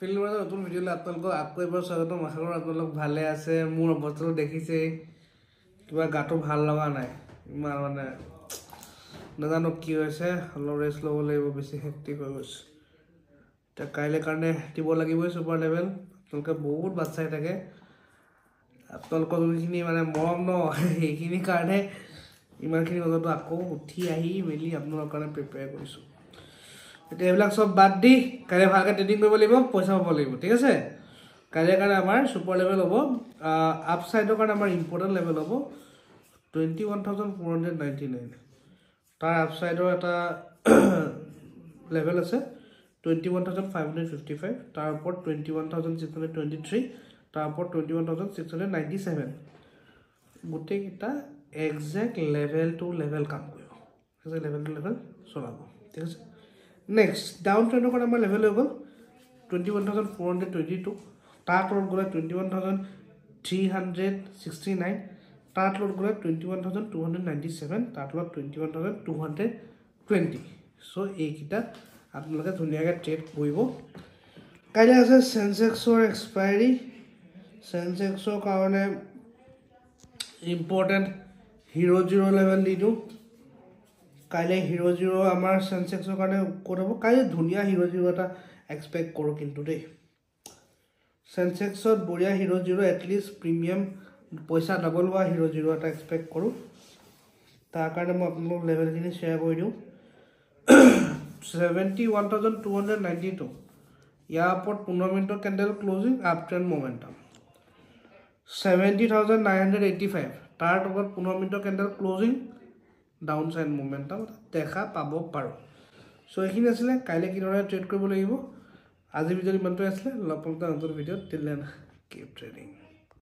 ফিল্মৰ নতুন ভিডিঅ'লৈ আপোনালোকক আকৌ এবাৰ স্বাগতম। আশা কৰোঁ আপোনালোক ভালে আছে। মোৰ অৱস্থাটো দেখিছে, কিবা গাটো ভাল লগা নাই, ইমান মানে নাজানো কি হৈছে। অলপ ৰেষ্ট ল'ব লাগিব, বেছি হেক্টিক হৈ গৈছে। এতিয়া কাইলৈ কাৰণে দিব লাগিবই ছুপাৰ লেভেল। আপোনালোকে বহুত বাট চাই থাকে, আপোনালোকৰ যোনখিনি মানে মৰম ন, সেইখিনিৰ কাৰণে ইমানখিনি বজাতো আকৌ উঠি আহি মেলি আপোনালোকৰ কাৰণে প্ৰিপেয়াৰ কৰিছোঁ। এতিয়া এইবিলাক চব বাদ দি কাইলৈ ভালকৈ ট্ৰেডিং কৰিব লাগিব, পইচা পাব লাগিব, ঠিক আছে। কাইলৈ কাৰণে আমাৰ ছুপাৰ লেভেল হ'ব, আপছাইডৰ কাৰণে আমাৰ ইম্পৰ্টেণ্ট লেভেল হ'ব 21,499। তাৰ আপছাইডৰ এটা লেভেল আছে 21,555, তাৰ ওপৰত 21,623, তাৰ ওপৰত 21,697। গোটেইকেইটা একজেক্ট লেভেল টু লেভেল কাম কৰিব, লেভেল টু লেভেল চলাব, ঠিক আছে। নেক্সট ডাউন ট্ৰেণ্ডৰ কাৰণে আমাৰ লেভেল হৈ গ'ল 21,422, তাৰ তলত গ'লে 21,369, তাৰ তলত গ'লে 21,297, তাৰ তলত 21,220। চ' এইকেইটা আপোনালোকে ধুনীয়াকৈ ট্ৰেড কৰিব। কাইলৈ আছে চেনচেক্সৰ এক্সপায়াৰী। চেনচেক্সৰ কাৰণে ইম্পৰ্টেণ্ট হিৰ' লেভেল দি দিওঁ। কাইলৈ হিৰ' আমাৰ চেনচেক্সৰ কাৰণে ক'ত হ'ব? কাইলৈ ধুনীয়া হিৰ' এটা এক্সপেক্ট কৰোঁ কিন্তু দেই। চেনচেক্সত বঢ়িয়া হিৰ' এটলিষ্ট প্ৰিমিয়াম পইচা ডাবল হোৱা হিৰ' এটা এক্সপেক্ট কৰোঁ। তাৰ কাৰণে মই আপোনালোকক লেভেলখিনি শ্বেয়াৰ কৰি দিওঁ। 71,292, ইয়াৰ ওপৰত 15 মিনিটৰ candle closing, up trend momentum. 70,985, তাৰ তলত 15 মিনিটৰ candle closing, down side momentum দেখা পাব পাৰোঁ। চ' এইখিনি আছিলে কাইলৈ কিদৰে ট্ৰেড কৰিব লাগিব। আজি ভিডিঅ'ত ইমানটোৱে আছিলে। লগ পাম নতুন ভিডিঅ'ত। Till then keep trading.